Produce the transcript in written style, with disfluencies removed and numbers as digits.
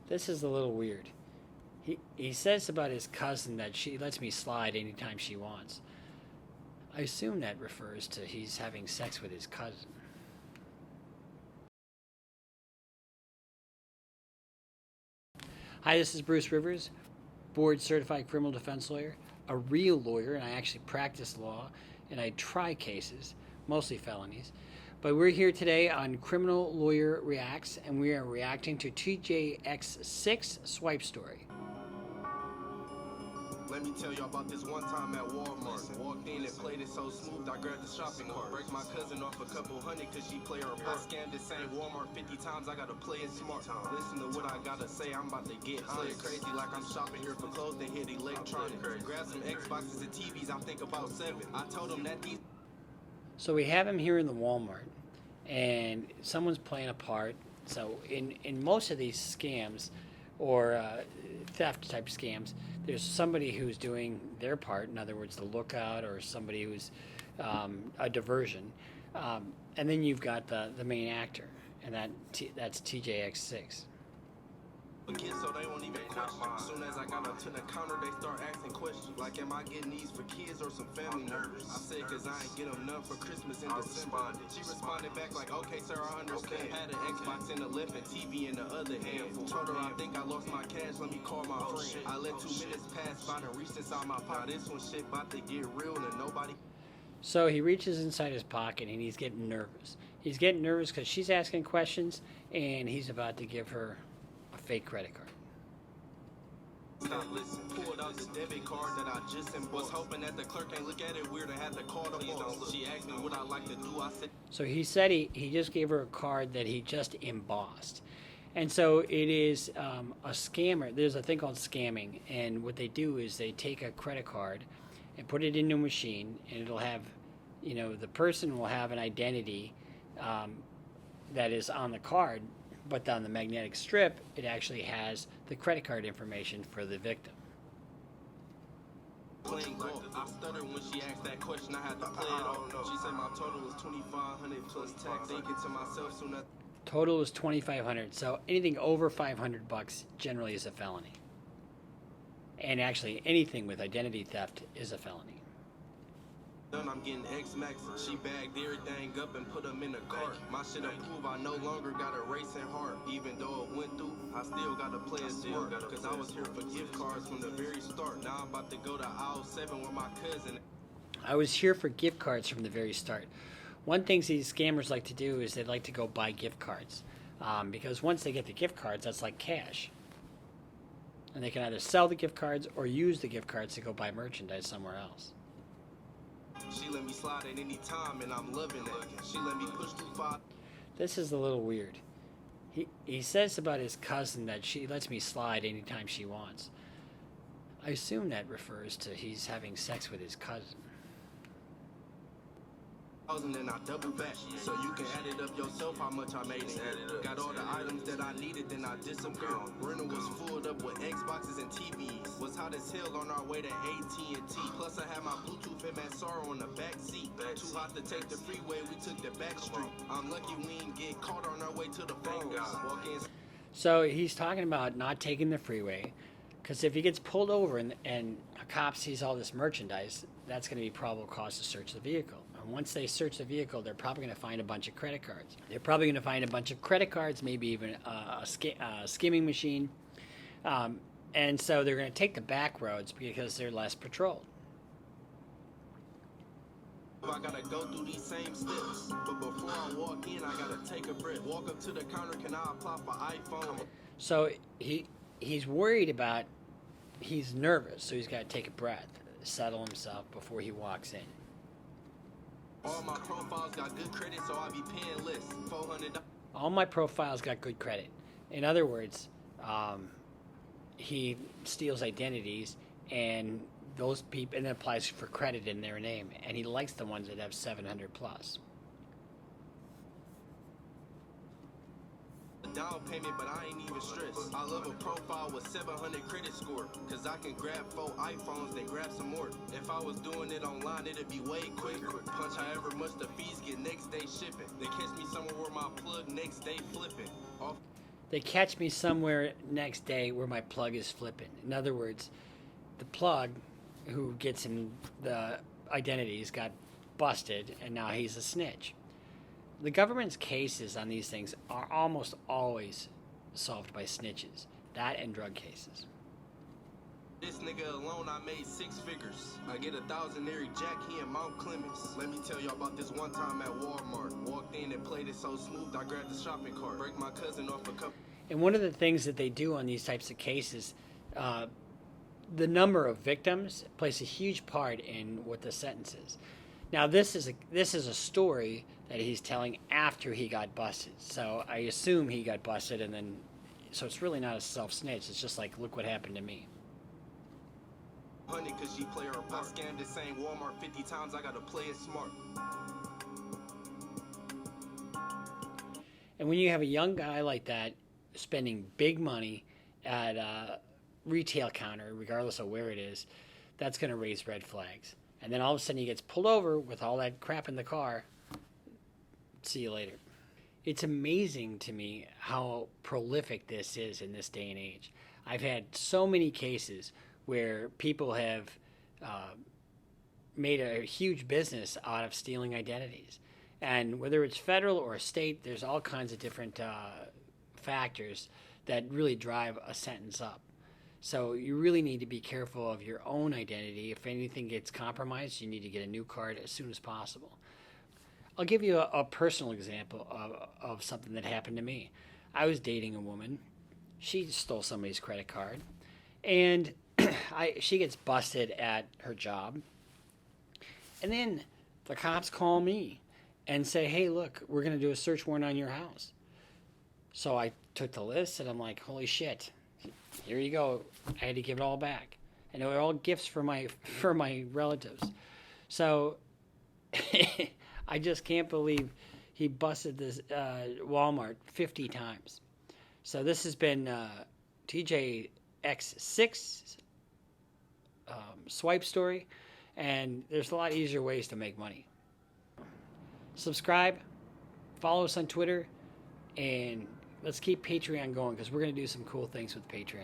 This is a little weird. He says about his cousin that she lets me slide anytime she wants. I assume that refers to he's having sex with his cousin. Hi, this is Bruce Rivers, board certified criminal defense lawyer, a real lawyer, and I actually practice law and I try cases, mostly felonies. But we're here today on Criminal Lawyer Reacts, and we are reacting to Teejayx6 swipe story. Let me tell you about this one time at Walmart. Walked in and played it so smooth, I grabbed the shopping cart. Break my cousin off a couple hundred cause she play her part. I scanned this same Walmart 50 times, I gotta play it smart. Listen to what I gotta say, I'm about to get honest. Crazy like I'm shopping here for clothes, they hit electronics. Grab some Xboxes and TVs, I think about 7. I told him that these... So we have him here in the Walmart, and someone's playing a part. So in most of these scams, or theft type scams, there's somebody who's doing their part, in other words the lookout, or somebody who's a diversion, and then you've got the main actor, and that's Teejayx6. So they won't even question. As soon as I got up to the counter, they start asking questions. Like, am I getting these for kids or some family members? I said, cause I ain't get them none for Christmas in December. She responded back like, okay, sir, I understand. Had an Xbox in the left and TV in the other hand. Told her I think I lost my cash, let me call my friend. I let 2 minutes pass by and reached inside my pocket. This one shit about to get real and nobody... So he reaches inside his pocket and he's getting nervous. He's getting nervous because she's asking questions and he's about to give her a fake credit card. Listen, pulled out the debit card that I just embossed. Was hoping that the clerk ain't look at it weird and had to call the boss. She asked me what I like to do. I said... So he said he just gave her a card that he just embossed. And so it is a scammer. There's a thing called scamming. And what they do is they take a credit card and put it into a machine. And it'll have, you know, the person will have an identity that is on the card. But on the magnetic strip, it actually has the credit card information for the victim. Playing golf. I stuttered when she asked that question. I had to play it off. She said my total was $2,500 plus tax. Thinking to myself soon as... Total is $2,500. So anything over $500 generally is a felony. And actually, anything with identity theft is a felony. I'm getting X-Max. She bagged everything up and put them in the cart. My shit approved, I no longer got a racing heart. Even though it went through, I still got to play it smart. Cause I was here for gift cards from the very start. Now I'm about to go to aisle 7 with my cousin. I was here for gift cards from the very start. One thing these scammers like to do is they like to go buy gift cards. Because once they get the gift cards, that's like cash. And they can either sell the gift cards or use the gift cards to go buy merchandise somewhere else. She let me slide at any time and I'm loving it. She let me push through 5. This is a little weird. He says about his cousin that she lets me slide anytime she wants. I assume that refers to he's having sex with his cousin. And then I double back, so you can add it up yourself how much I made it. Got all the items that I needed, then I disappeared. Rental was filled up with Xboxes and TVs. Was hot as hell on our way to AT&T. Plus I had my Bluetooth MSR on the back seat. Too hot to take the freeway, we took the back street. I'm lucky we didn't get caught on our way to the phone. Walk in. So he's talking about not taking the freeway, because if he gets pulled over and a cop sees all this merchandise, that's going to be probable cause to search the vehicle. And once they search the vehicle, they're probably going to find a bunch of credit cards. They're probably going to find a bunch of credit cards, maybe even a skimming machine. And so they're going to take the back roads because they're less patrolled. I gotta go through these same steps, but before I walk in, I gotta take a breath. Walk up to the counter, can I apply for iPhone? So he's worried about, he's nervous, so he's got to take a breath, settle himself before he walks in. All my profiles got good credit, so I be paying less. $400. All my profiles got good credit. In other words, he steals identities and those people, and then applies for credit in their name, and he likes the ones that have 700 plus. Down payment, but I ain't even stressed. I love a profile with 700 credit score, cause I can grab 4 iPhones, then grab some more. If I was doing it online, it'd be way quicker. Punch however much the fees get next day shipping. They catch me somewhere where my plug next day flipping. they catch me somewhere next day where my plug is flipping. In other words, the plug who gets him the identities got busted, and now he's a snitch. The government's cases on these things are almost always solved by snitches. That and drug cases. This nigga alone, I made 6 figures. I get 1,000 every jack, he in Mount Clemens. Let me tell y'all about this one time at Walmart. Walked in and played it so smooth, I grabbed the shopping cart. Break my cousin off a cup. And one of the things that they do on these types of cases, the number of victims plays a huge part in what the sentence is. Now, this is a story that he's telling after he got busted. So I assume he got busted, and then, so it's really not a self-snitch. It's just like, look what happened to me. Honey, cause she play her part. I scammed this same Walmart 50 times, I gotta play it smart. And when you have a young guy like that spending big money at a retail counter, regardless of where it is, that's going to raise red flags. And then all of a sudden he gets pulled over with all that crap in the car. See you later. It's amazing to me how prolific this is in this day and age. I've had so many cases where people have made a huge business out of stealing identities. And whether it's federal or state, there's all kinds of different factors that really drive a sentence up. So you really need to be careful of your own identity. If anything gets compromised, you need to get a new card as soon as possible. I'll give you a personal example of something that happened to me. I was dating a woman. She stole somebody's credit card. And she gets busted at her job. And then the cops call me and say, hey, look, we're going to do a search warrant on your house. So I took the list, and I'm like, holy shit, here you go. I had to give it all back. And they were all gifts for my relatives. So I just can't believe he busted this Walmart 50 times. So this has been Teejayx6 swipe story, and there's a lot easier ways to make money. Subscribe, follow us on Twitter, and let's keep Patreon going, because we're going to do some cool things with Patreon.